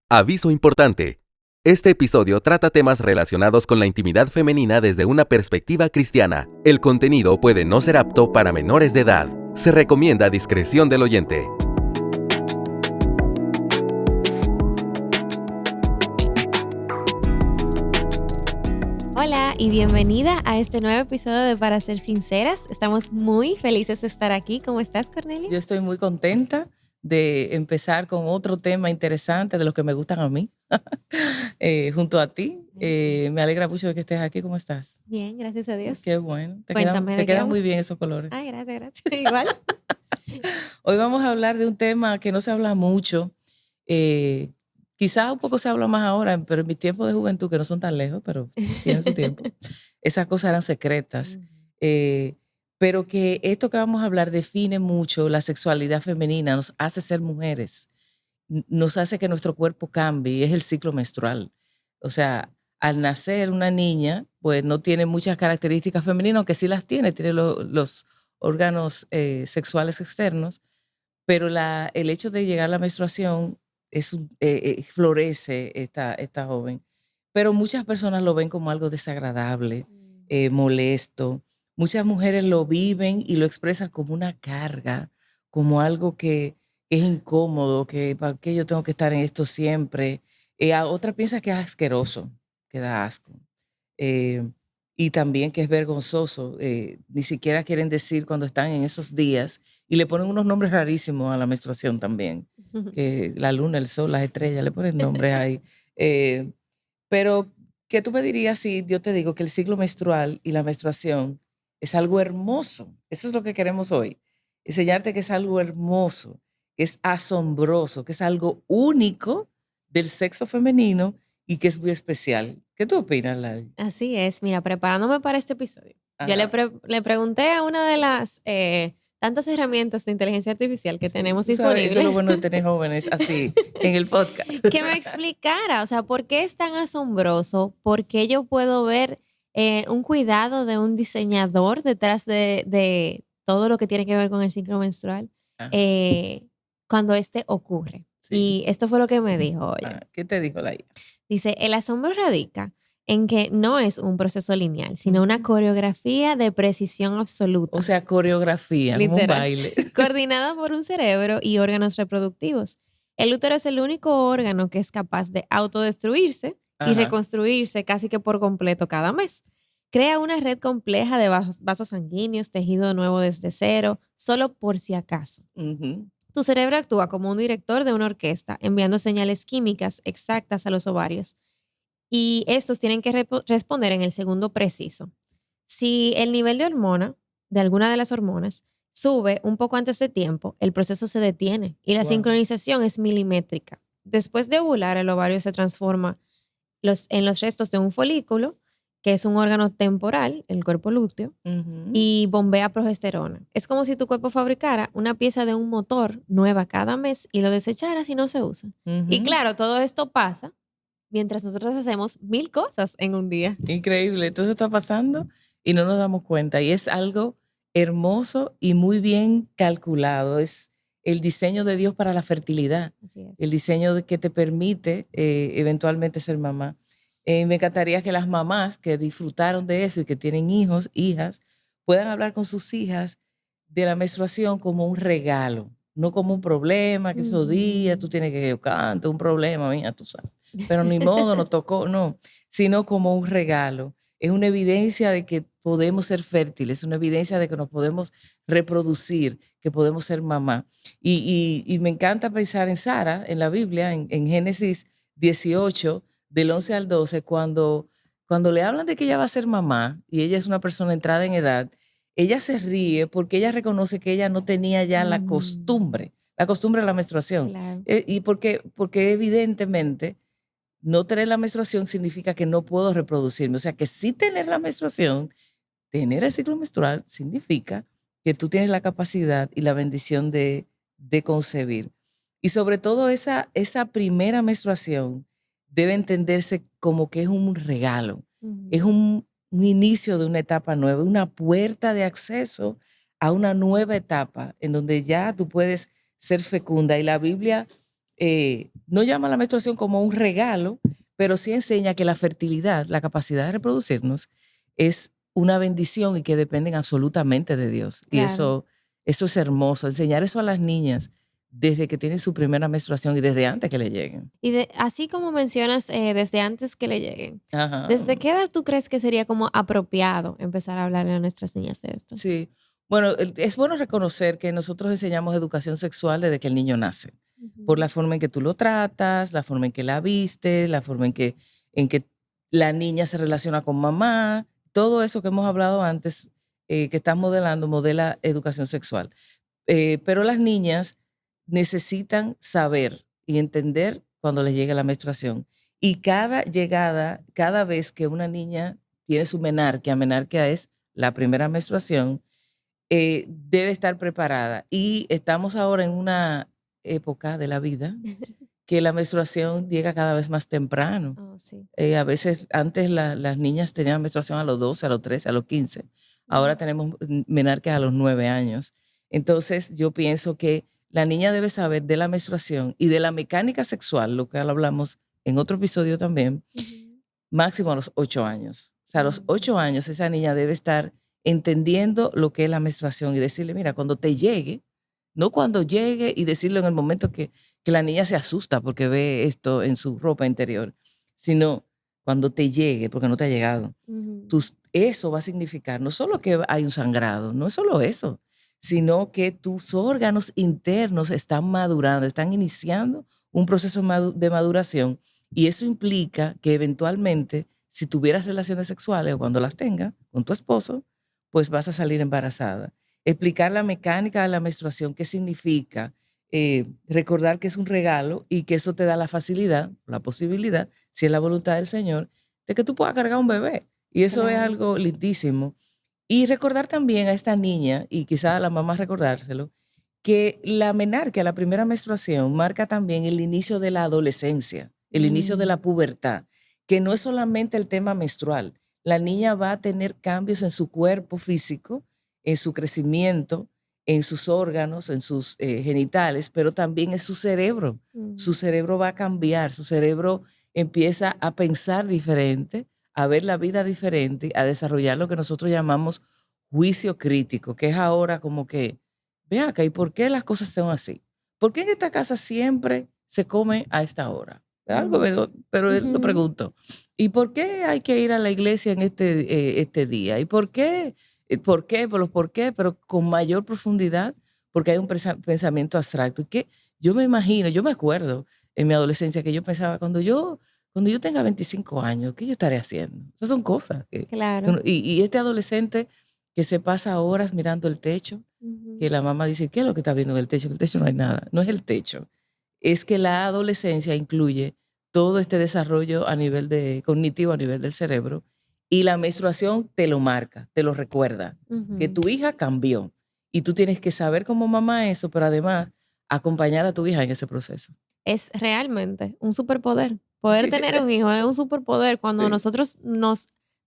Aviso importante. Este episodio trata temas relacionados con la intimidad femenina desde una perspectiva cristiana. El contenido puede no ser apto para menores de edad. Se recomienda discreción del oyente. Hola y bienvenida a este nuevo episodio de Para Ser Sinceras. Estamos muy felices de estar aquí. ¿Cómo estás, Cornelia? Yo estoy muy contenta de empezar con otro tema interesante de los que me gustan a mí, junto a ti. Me alegra mucho de que estés aquí. ¿Cómo estás? Bien, gracias a Dios. Qué bueno. Cuéntame, Te ¿de qué quedan vamos? muy bien esos colores. Ay, gracias. Igual. Hoy vamos a hablar de un tema que no se habla mucho. Quizá un poco se habla más ahora, pero en mi tiempo de juventud, que no son tan lejos, pero tienen su tiempo, esas cosas eran secretas. Pero que esto que vamos a hablar define mucho la sexualidad femenina, nos hace ser mujeres, nos hace que nuestro cuerpo cambie, y es el ciclo menstrual. O sea, al nacer una niña, pues no tiene muchas características femeninas, aunque sí las tiene los órganos sexuales externos, pero el hecho de llegar a la menstruación florece esta joven. Pero muchas personas lo ven como algo desagradable, molesto. Muchas mujeres lo viven y lo expresan como una carga, como algo que es incómodo, que para qué yo tengo que estar en esto siempre. A otra piensa que es asqueroso, que da asco. Y también que es vergonzoso. Ni siquiera quieren decir cuando están en esos días y le ponen unos nombres rarísimos a la menstruación también, que la luna, el sol, las estrellas, le ponen nombres ahí. Pero, ¿qué tú me dirías si yo te digo que el ciclo menstrual y la menstruación es algo hermoso? Eso es lo que queremos hoy. Enseñarte que es algo hermoso, que es asombroso, que es algo único del sexo femenino y que es muy especial. ¿Qué tú opinas, Lali? Así es. Mira, preparándome para este episodio, yo Ajá. le pregunté a una de las tantas herramientas de inteligencia artificial que Sí, tenemos tú sabes, eso es lo disponibles bueno de tener jóvenes así en el podcast. que me explicara, o sea, ¿por qué es tan asombroso? ¿Por qué yo puedo ver un cuidado de un diseñador detrás de todo lo que tiene que ver con el ciclo menstrual Ajá, cuando este ocurre? sí. Y esto fue lo que me dijo, oye. ¿Qué te dijo la IA? Dice, el asombro radica en que no es un proceso lineal, sino una Ujú. coreografía de precisión absoluta. O sea, coreografía, como un Literal. baile. Coordinada por un cerebro y órganos reproductivos. El útero es el único órgano que es capaz de autodestruirse y Ajá. reconstruirse casi que por completo cada mes. Crea una red compleja de vasos sanguíneos, tejido nuevo desde cero, solo por si acaso. Ujú. Tu cerebro actúa como un director de una orquesta, enviando señales químicas exactas a los ovarios. Y estos tienen que responder en el segundo preciso. Si el nivel de hormona, de alguna de las hormonas, sube un poco antes de tiempo, el proceso se detiene y la Wow. sincronización es milimétrica. Después de ovular, el ovario se transforma en los restos de un folículo, que es un órgano temporal, el cuerpo lúteo, Ujú. y bombea progesterona. Es como si tu cuerpo fabricara una pieza de un motor nueva cada mes y lo desechara si no se usa. Y Ujú. claro, todo esto pasa mientras nosotros hacemos 1000 cosas en un día. Increíble. Entonces está pasando y no nos damos cuenta. Y es algo hermoso y muy bien calculado. Es el diseño de Dios para la fertilidad. Así es. El diseño que te permite eventualmente ser mamá. Me encantaría que las mamás que disfrutaron de eso y que tienen hijos, hijas, puedan hablar con sus hijas de la menstruación como un regalo, no como un problema, que esos días tú tienes que cantar un problema, mía, tú sabes. Pero ni modo, nos tocó, no, sino como un regalo. Es una evidencia de que podemos ser fértiles, es una evidencia de que nos podemos reproducir, que podemos ser mamá. Y me encanta pensar en Sara, en la Biblia, en Génesis 18, del 11 al 12, cuando le hablan de que ella va a ser mamá y ella es una persona entrada en edad, ella se ríe porque ella reconoce que ella no tenía ya la costumbre de la menstruación. Claro. Y porque evidentemente no tener la menstruación significa que no puedo reproducirme. O sea que sí tener la menstruación, tener el ciclo menstrual significa que tú tienes la capacidad y la bendición de concebir. Y sobre todo esa primera menstruación debe entenderse como que es un regalo, es un inicio de una etapa nueva, una puerta de acceso a una nueva etapa en donde ya tú puedes ser fecunda. Y la Biblia no llama a la menstruación como un regalo, pero sí enseña que la fertilidad, la capacidad de reproducirnos, es una bendición y que dependen absolutamente de Dios. Y Claro. eso es hermoso, enseñar eso a las niñas desde que tienen su primera menstruación y desde antes que le lleguen. Y así como mencionas, desde antes que le lleguen, Ajá. ¿desde qué edad tú crees que sería como apropiado empezar a hablarle a nuestras niñas de esto? Sí. Bueno, es bueno reconocer que nosotros enseñamos educación sexual desde que el niño nace, por la Ujú. forma en que tú lo tratas, la forma en que la vistes, la forma en que la niña se relaciona con mamá, todo eso que hemos hablado antes, que estás modelando, modela educación sexual. Pero las niñas necesitan saber y entender cuando les llegue la menstruación. Y cada llegada, cada vez que una niña tiene su menarquia es la primera menstruación, debe estar preparada. Y estamos ahora en una época de la vida que la menstruación llega cada vez más temprano. Oh, sí. A veces antes las niñas tenían menstruación a los 12, a los 13, a los 15. Ahora Ujú. tenemos menarques a los 9 años. Entonces yo pienso que la niña debe saber de la menstruación y de la mecánica sexual, lo que hablamos en otro episodio también, Ujú. máximo a los 8 años. O sea, a los Mm. 8 años esa niña debe estar entendiendo lo que es la menstruación y decirle, mira, cuando te llegue, no cuando llegue y decirlo en el momento que la niña se asusta porque ve esto en su ropa interior, sino cuando te llegue, porque no te ha llegado. Ujú. Eso va a significar no solo que hay un sangrado, no es solo eso, sino que tus órganos internos están madurando, están iniciando un proceso de maduración y eso implica que eventualmente, si tuvieras relaciones sexuales o cuando las tengas con tu esposo, pues vas a salir embarazada. Explicar la mecánica de la menstruación, qué significa, recordar que es un regalo y que eso te da la facilidad, la posibilidad, si es la voluntad del Señor, de que tú puedas cargar un bebé. Y eso es Claro. algo lindísimo. Y recordar también a esta niña, y quizá a la mamá recordárselo, que la menarquia, la primera menstruación, marca también el inicio de la adolescencia, el inicio de la Mm. pubertad, que no es solamente el tema menstrual. La niña va a tener cambios en su cuerpo físico, en su crecimiento, en sus órganos, en sus genitales, pero también en su cerebro. Su Mm. cerebro va a cambiar, su cerebro empieza a pensar diferente, a ver la vida diferente, a desarrollar lo que nosotros llamamos juicio crítico, que es ahora como que, ve acá, ¿y por qué las cosas son así? ¿Por qué en esta casa siempre se come a esta hora? Es algo, Mm. pero lo Ujú. pregunto. ¿Y por qué hay que ir a la iglesia en este día? ¿Y por qué? ¿Por qué? Por los por qué, pero con mayor profundidad, porque hay un pensamiento abstracto. Y que yo me imagino, yo me acuerdo en mi adolescencia que yo pensaba, cuando yo tenga 25 años, ¿qué yo estaré haciendo? Esas son cosas Claro. y este adolescente que se pasa horas mirando el techo, que Ujú. la mamá dice, ¿qué es lo que está viendo en el techo? En el techo no hay nada. No es el techo. Es que la adolescencia incluye todo este desarrollo a nivel cognitivo, a nivel del cerebro, y la menstruación te lo marca, te lo recuerda, que Ujú. tu hija cambió. Y tú tienes que saber como mamá eso, pero además acompañar a tu hija en ese proceso. Es realmente un superpoder. Poder tener un hijo es un superpoder cuando Sí. nosotros no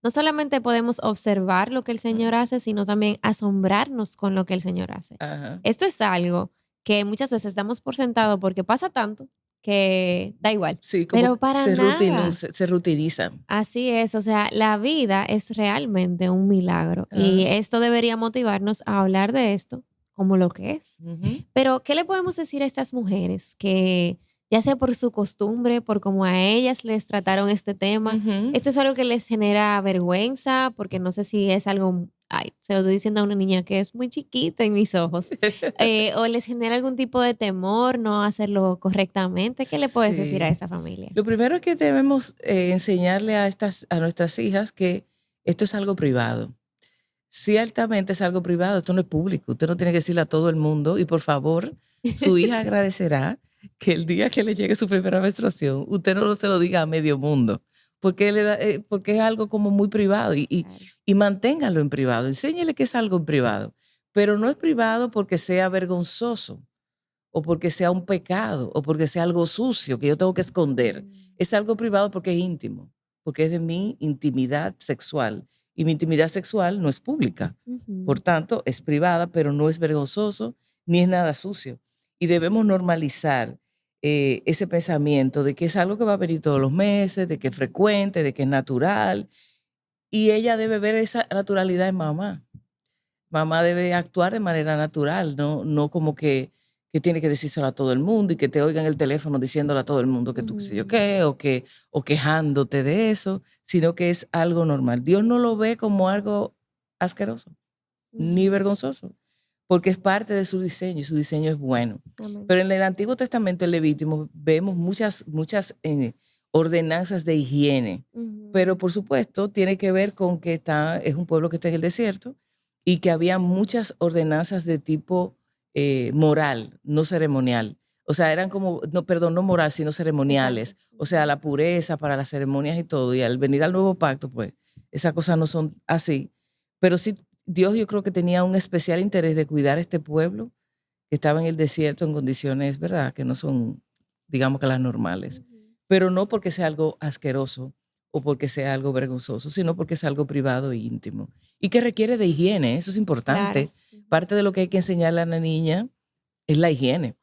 solamente podemos observar lo que el Señor hace, sino también asombrarnos con lo que el Señor hace. Ajá. Esto es algo que muchas veces damos por sentado porque pasa tanto que da igual, Sí, como pero que para nada. se rutinizan. Así es, o sea, la vida es realmente un milagro y Ajá. esto debería motivarnos a hablar de esto como lo que es. Ujú, Pero, ¿qué le podemos decir a estas mujeres que, ya sea por su costumbre, por cómo a ellas les trataron este tema, ujú. esto es algo que les genera vergüenza? Porque no sé si es algo, ay, se lo estoy diciendo a una niña que es muy chiquita en mis ojos, o les genera algún tipo de temor no hacerlo correctamente. ¿Qué le puedes decir a Sí. esa familia? Lo primero es que debemos enseñarle a nuestras hijas que esto es algo privado. Ciertamente es algo privado, esto no es público. Usted no tiene que decirle a todo el mundo y por favor, su hija agradecerá que el día que le llegue su primera menstruación, usted no se lo diga a medio mundo, porque, porque es algo como muy privado Claro. y manténgalo en privado. Enséñele que es algo en privado, pero no es privado porque sea vergonzoso o porque sea un pecado, o porque sea algo sucio que yo tengo que esconder. Mm. Es algo privado porque es íntimo, porque es de mi intimidad sexual. Y mi intimidad sexual no es pública. Por Ujú. tanto, es privada, pero no es vergonzoso ni es nada sucio. Y debemos normalizar. ese pensamiento de que es algo que va a venir todos los meses, de que es frecuente, de que es natural. Y ella debe ver esa naturalidad en mamá. Mamá debe actuar de manera natural, no como que tiene que decírselo a todo el mundo y que te oiga en el teléfono diciéndole a todo el mundo que tú qué sé yo qué, o quejándote de eso, sino que es algo normal. Dios no lo ve como algo asqueroso ni vergonzoso, porque es parte de su diseño y su diseño es bueno. Amén. Pero en el Antiguo Testamento, en Levítico, vemos muchas ordenanzas de higiene, pero por supuesto tiene que ver con que es un pueblo que está en el desierto y que había muchas ordenanzas de tipo moral, no ceremonial. O sea, eran como, no moral, sino ceremoniales. Exacto. O sea, la pureza para las ceremonias y todo. Y al venir al nuevo pacto, pues, esas cosas no son así. Pero sí, Dios yo creo que tenía un especial interés de cuidar a este pueblo que estaba en el desierto en condiciones, ¿verdad? Que no son, digamos que las normales. Pero no porque sea algo asqueroso o porque sea algo vergonzoso, sino porque es algo privado e íntimo. Y que requiere de higiene, eso es importante. Claro. Parte de lo que hay que enseñarle a la niña es la higiene.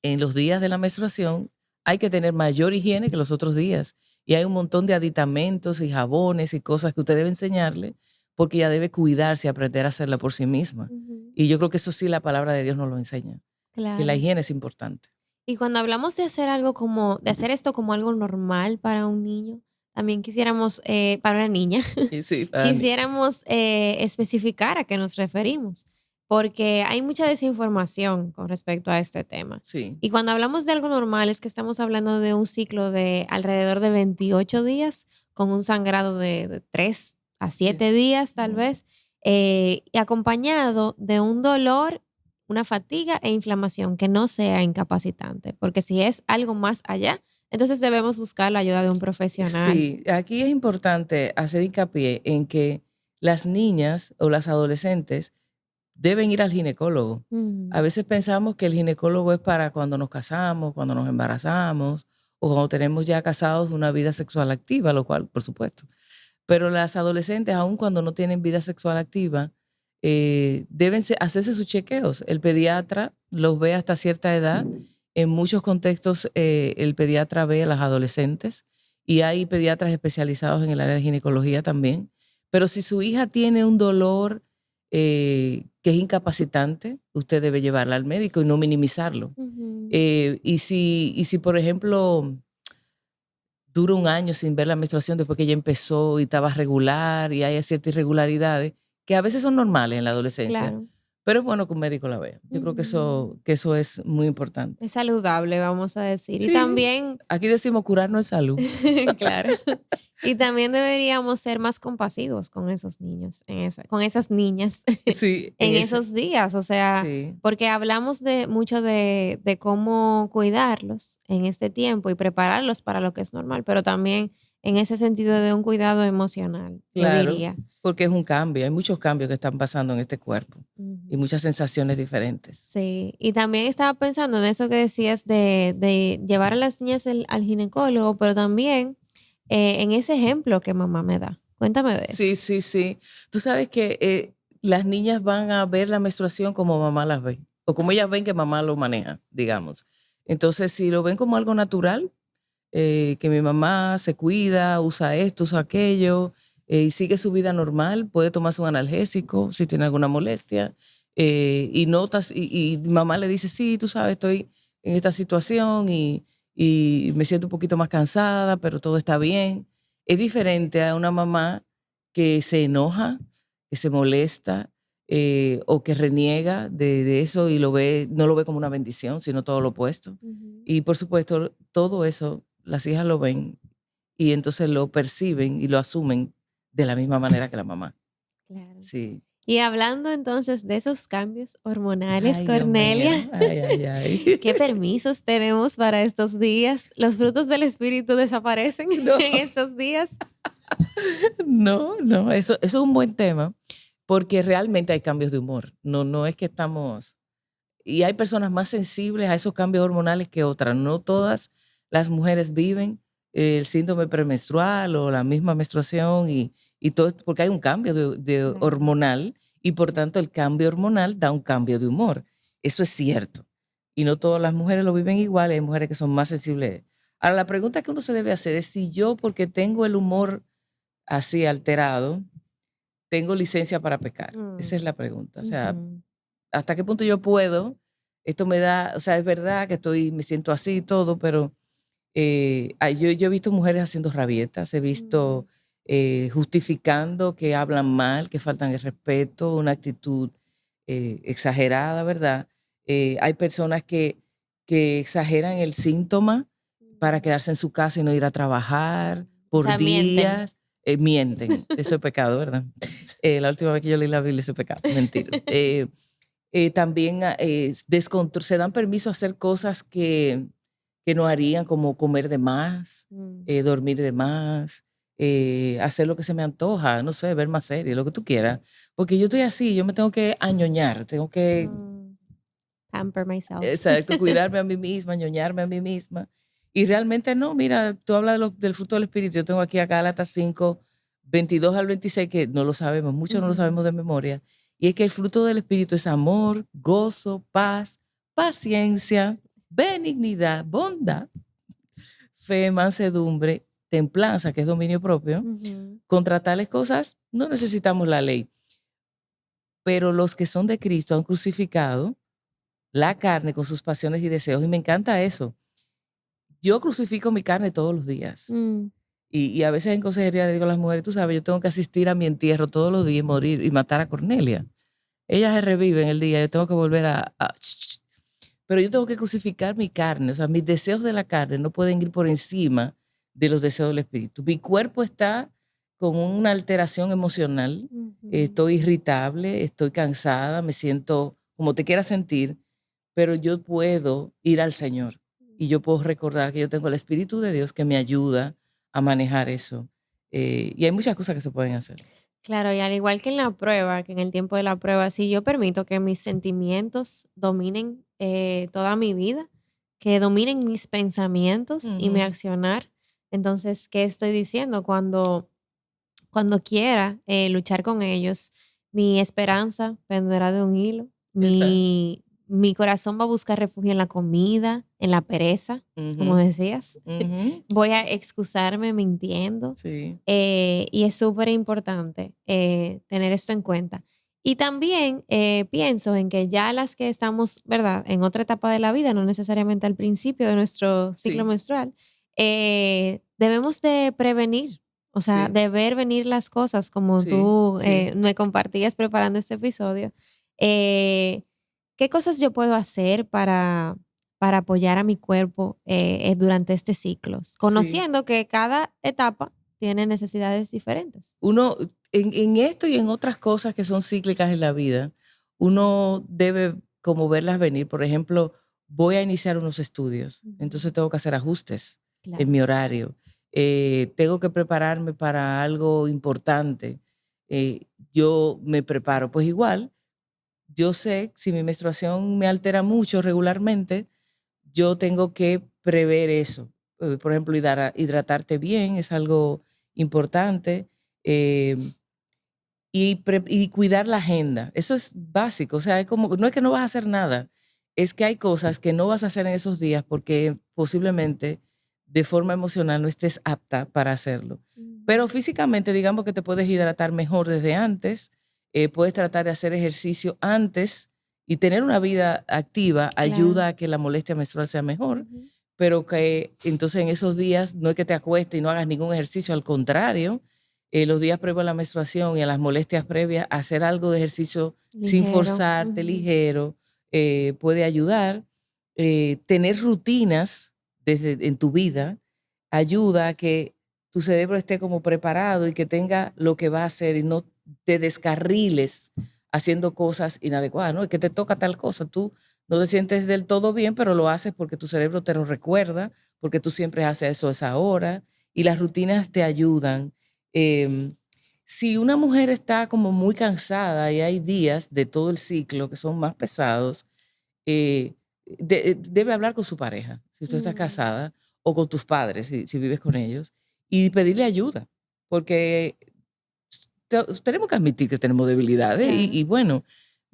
En los días de la menstruación hay que tener mayor higiene que los otros días. Y hay un montón de aditamentos y jabones y cosas que usted debe enseñarle porque ella debe cuidarse y aprender a hacerla por sí misma. Y yo creo que eso sí la palabra de Dios nos lo enseña, que la Claro. higiene es importante. Y cuando hablamos de hacer de hacer esto como algo normal para un niño, también quisiéramos, para una niña, Y sí, para mí. quisiéramos especificar a qué nos referimos, porque hay mucha desinformación con respecto a este tema. Sí, Y cuando hablamos de algo normal es que estamos hablando de un ciclo de alrededor de 28 días con un sangrado de 3 a 7 días tal Ujú. vez, y acompañado de un dolor, una fatiga e inflamación que no sea incapacitante, porque si es algo más allá, entonces debemos buscar la ayuda de un profesional. Sí, aquí es importante hacer hincapié en que las niñas o las adolescentes deben ir al ginecólogo. A Mm, veces pensamos que el ginecólogo es para cuando nos casamos, cuando nos embarazamos o cuando tenemos ya casados una vida sexual activa, lo cual, por supuesto. Pero las adolescentes, aun cuando no tienen vida sexual activa, deben hacerse sus chequeos. El pediatra los ve hasta cierta edad. En muchos contextos, el pediatra ve a las adolescentes y hay pediatras especializados en el área de ginecología también. Pero si su hija tiene un dolor que es incapacitante, usted debe llevarla al médico y no minimizarlo. ujú. Y si, por ejemplo, dura un año sin ver la menstruación después que ella empezó y estaba regular y hay ciertas irregularidades que a veces son normales en la adolescencia, Claro. pero es bueno que un médico la vea. Yo creo que Ujú. eso es muy importante. Es saludable, vamos a decir. Y Sí, también, aquí decimos curarnos es salud. claro. Y también deberíamos ser más compasivos con esos niños, con esas niñas Sí, en en ese, esos días. O sea, sí, porque hablamos mucho de cómo cuidarlos en este tiempo y prepararlos para lo que es normal, pero también en ese sentido de un cuidado emocional, yo claro, diría. porque es un cambio, hay muchos cambios que están pasando en este cuerpo y Ujú. muchas sensaciones diferentes. Sí, y también estaba pensando en eso que decías de llevar a las niñas al ginecólogo, pero también en ese ejemplo que mamá me da. Cuéntame de eso. Sí, sí, sí. Tú sabes que las niñas van a ver la menstruación como mamá las ve, o como ellas ven que mamá lo maneja, digamos. Entonces, si lo ven como algo natural, que mi mamá se cuida, usa esto, usa aquello, y sigue su vida normal, puede tomarse un analgésico si tiene alguna molestia, y notas, y mamá le dice, sí, tú sabes, estoy en esta situación y me siento un poquito más cansada, pero todo está bien. Es diferente a una mamá que se enoja, que se molesta, o que reniega de eso y no lo ve como una bendición, sino todo lo opuesto. Ujú. Y por supuesto, todo eso las hijas lo ven y entonces lo perciben y lo asumen de la misma manera que la mamá. Claro. Sí. Y hablando entonces de esos cambios hormonales, Ay, Dios mío. Cornelia, Ay, ay, ay. ¿qué permisos tenemos para estos días? ¿Los frutos del espíritu desaparecen No, en estos días? no, eso es un buen tema porque realmente hay cambios de humor. No es que estamos. Y hay personas más sensibles a esos cambios hormonales que otras. No todas las mujeres viven el síndrome premenstrual o la misma menstruación y todo, porque hay un cambio de Claro. hormonal y por tanto el cambio hormonal da un cambio de humor. Eso es cierto. y no todas las mujeres lo viven igual, hay mujeres que son más sensibles. Ahora, la pregunta que uno se debe hacer es si yo, porque tengo el humor así alterado, tengo licencia para pecar. Esa es la pregunta. O sea, ¿hasta qué punto yo puedo? Esto me da, o sea, es verdad que me siento así y todo, pero yo he visto mujeres haciendo rabietas, he visto justificando que hablan mal, que faltan el respeto, una actitud exagerada, ¿verdad? Hay personas que exageran el síntoma para quedarse en su casa y no ir a trabajar O por sea, mienten. días. Mienten, eso es pecado, ¿verdad? La última vez que yo leí la Biblia, eso es pecado, mentir. También se dan permiso a hacer cosas que no harían, como comer de más, dormir de más, hacer lo que se me antoja, no sé, ver más series, lo que tú quieras. Porque yo estoy así, yo me tengo que añoñar, tengo que, Pamper myself. exacto, cuidarme a mí misma, añoñarme a mí misma. Y realmente no, mira, tú hablas del fruto del Espíritu, yo tengo aquí a Gálatas 5, 22 al 26, que no lo sabemos, muchos no lo sabemos de memoria. Y es que el fruto del Espíritu es amor, gozo, paz, paciencia, benignidad, bondad, fe, mansedumbre, templanza, que es dominio propio. Contra tales cosas no necesitamos la ley. Pero los que son de Cristo han crucificado la carne con sus pasiones y deseos. Y me encanta eso. Yo crucifico mi carne todos los días. Y a veces en consejería le digo a las mujeres, tú sabes, yo tengo que asistir a mi entierro todos los días y morir y matar a Cornelia. Ella se revive en el día, yo tengo que volver pero yo tengo que crucificar mi carne, o sea, mis deseos de la carne no pueden ir por encima de los deseos del espíritu. Mi cuerpo está con una alteración emocional, estoy irritable, estoy cansada, me siento como te quieras sentir, pero yo puedo ir al Señor y yo puedo recordar que yo tengo el Espíritu de Dios que me ayuda a manejar eso. Y hay muchas cosas que se pueden hacer. Claro, y al igual que en la prueba, que en el tiempo de la prueba, si yo permito que mis sentimientos dominen toda mi vida, que dominen mis pensamientos y mi accionar, entonces, ¿qué estoy diciendo? Cuando quiera luchar con ellos, mi esperanza penderá de un hilo, mi corazón va a buscar refugio en la comida, en la pereza, como decías. Voy a excusarme mintiendo. Sí. Y es súper importante tener esto en cuenta. Y también pienso en que ya las que estamos, ¿verdad?, en otra etapa de la vida, no necesariamente al principio de nuestro ciclo menstrual, debemos de prevenir, o sea, de ver venir las cosas como tú me compartías preparando este episodio. ¿Qué cosas yo puedo hacer para apoyar a mi cuerpo durante este ciclo? Conociendo que cada etapa tiene necesidades diferentes. Uno, en esto y en otras cosas que son cíclicas en la vida, uno debe como verlas venir. Por ejemplo, voy a iniciar unos estudios, entonces tengo que hacer ajustes en mi horario. Tengo que prepararme para algo importante. Yo me preparo, pues igual, yo sé si mi menstruación me altera mucho regularmente, yo tengo que prever eso. Por ejemplo, hidratarte bien es algo importante. Y cuidar la agenda. Eso es básico. O sea, no es que no vas a hacer nada, es que hay cosas que no vas a hacer en esos días porque posiblemente de forma emocional no estés apta para hacerlo. Pero físicamente, digamos que te puedes hidratar mejor desde antes, puedes tratar de hacer ejercicio antes y tener una vida activa ayuda a que la molestia menstrual sea mejor, pero que entonces en esos días no es que te acuestes y no hagas ningún ejercicio, al contrario, los días previos a la menstruación y a las molestias previas, hacer algo de ejercicio sin forzarte, ligero, puede ayudar. Tener rutinas en tu vida ayuda a que tu cerebro esté como preparado y que tenga lo que va a hacer y no te descarriles haciendo cosas inadecuadas, ¿no? Es que te toca tal cosa, tú no te sientes del todo bien, pero lo haces porque tu cerebro te lo recuerda, porque tú siempre haces eso a esa hora y las rutinas te ayudan. Si una mujer está como muy cansada y hay días de todo el ciclo que son más pesados, debe hablar con su pareja, si tú estás casada, o con tus padres, si vives con ellos, y pedirle ayuda, porque tenemos que admitir que tenemos debilidades y bueno,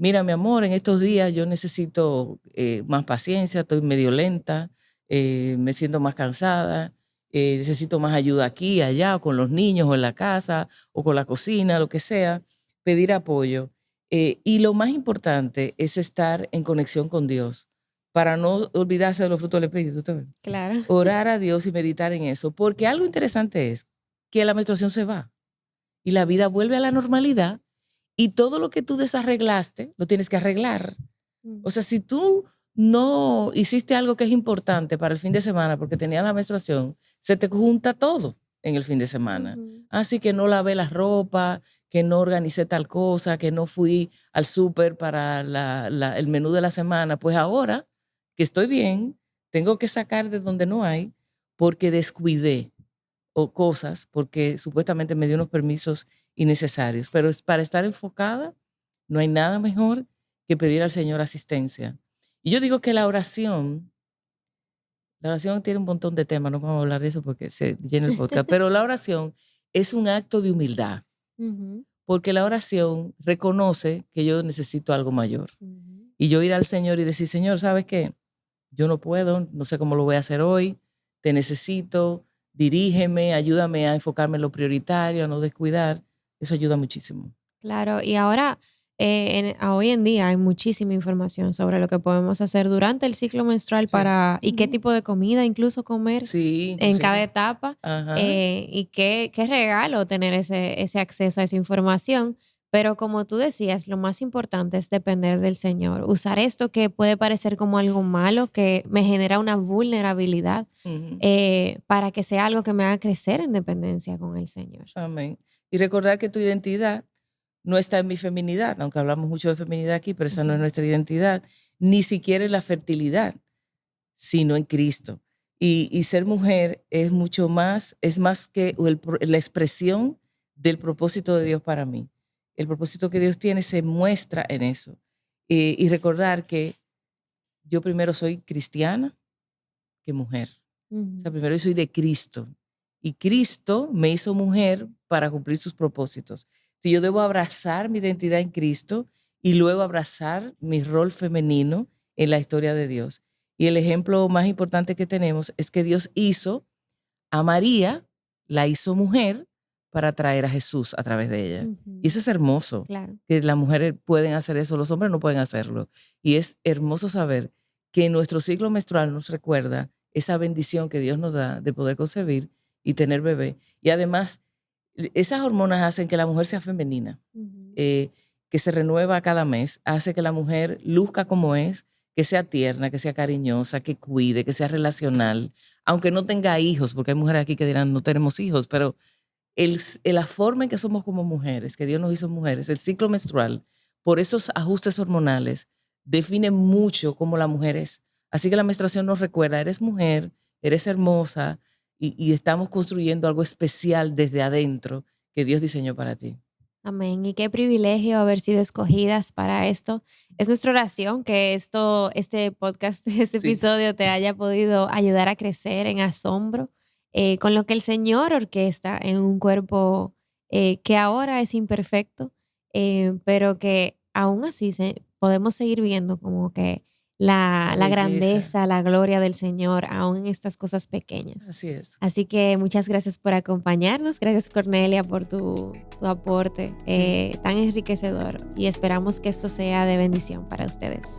mira, mi amor, en estos días yo necesito más paciencia, estoy medio lenta, me siento más cansada, necesito más ayuda aquí, allá, o con los niños, o en la casa, o con la cocina, lo que sea, pedir apoyo. Y lo más importante es estar en conexión con Dios para no olvidarse de los frutos del Espíritu. ¿Tú ves? Claro. Orar a Dios y meditar en eso, porque algo interesante es que la menstruación se va y la vida vuelve a la normalidad y todo lo que tú desarreglaste lo tienes que arreglar. O sea, si tú no hiciste algo que es importante para el fin de semana porque tenías la menstruación, se te junta todo en el fin de semana. Así que no lavé la ropa, que no organicé tal cosa, que no fui al súper para el menú de la semana. Pues ahora que estoy bien, tengo que sacar de donde no hay porque descuidé o cosas, porque supuestamente me dio unos permisos innecesarios. Pero para estar enfocada, no hay nada mejor que pedir al Señor asistencia. Y yo digo que la oración tiene un montón de temas, no vamos a hablar de eso porque se llena el podcast, pero la oración es un acto de humildad, porque la oración reconoce que yo necesito algo mayor. Y yo ir al Señor y decir, Señor, ¿sabes qué? Yo no puedo, no sé cómo lo voy a hacer hoy, te necesito, dirígeme, ayúdame a enfocarme en lo prioritario, a no descuidar. Eso ayuda muchísimo. Claro, y ahora, hoy en día hay muchísima información sobre lo que podemos hacer durante el ciclo menstrual y qué tipo de comida incluso comer en cada etapa. Y qué regalo tener ese acceso a esa información. Pero como tú decías, lo más importante es depender del Señor. Usar esto que puede parecer como algo malo, que me genera una vulnerabilidad, para que sea algo que me haga crecer en dependencia con el Señor. Amén. Y recordar que tu identidad no está en mi feminidad, aunque hablamos mucho de feminidad aquí, pero esa no es nuestra identidad, ni siquiera en la fertilidad, sino en Cristo. Y ser mujer es mucho más, es más que la expresión del propósito de Dios para mí. El propósito que Dios tiene se muestra en eso. Y recordar que yo primero soy cristiana que mujer. O sea, primero yo soy de Cristo. Y Cristo me hizo mujer para cumplir sus propósitos. Entonces yo debo abrazar mi identidad en Cristo y luego abrazar mi rol femenino en la historia de Dios. Y el ejemplo más importante que tenemos es que Dios hizo a María, la hizo mujer para traer a Jesús a través de ella. Y eso es hermoso, que las mujeres pueden hacer eso, los hombres no pueden hacerlo. Y es hermoso saber que nuestro ciclo menstrual nos recuerda esa bendición que Dios nos da de poder concebir y tener bebé. Y además, esas hormonas hacen que la mujer sea femenina, que se renueva cada mes, hace que la mujer luzca como es, que sea tierna, que sea cariñosa, que cuide, que sea relacional, aunque no tenga hijos, porque hay mujeres aquí que dirán, no tenemos hijos, pero la forma en que somos como mujeres, que Dios nos hizo mujeres, el ciclo menstrual, por esos ajustes hormonales, define mucho cómo la mujer es. Así que la menstruación nos recuerda, eres mujer, eres hermosa, y estamos construyendo algo especial desde adentro que Dios diseñó para ti. Amén. Y qué privilegio haber sido escogidas para esto. Es nuestra oración que este podcast, este episodio te haya podido ayudar a crecer en asombro con lo que el Señor orquesta en un cuerpo que ahora es imperfecto, pero que aún así podemos seguir viendo como que la grandeza, la gloria del Señor, aún en estas cosas pequeñas. Así es. Así que muchas gracias por acompañarnos. Gracias, Cornelia, por tu aporte tan enriquecedor. Y esperamos que esto sea de bendición para ustedes.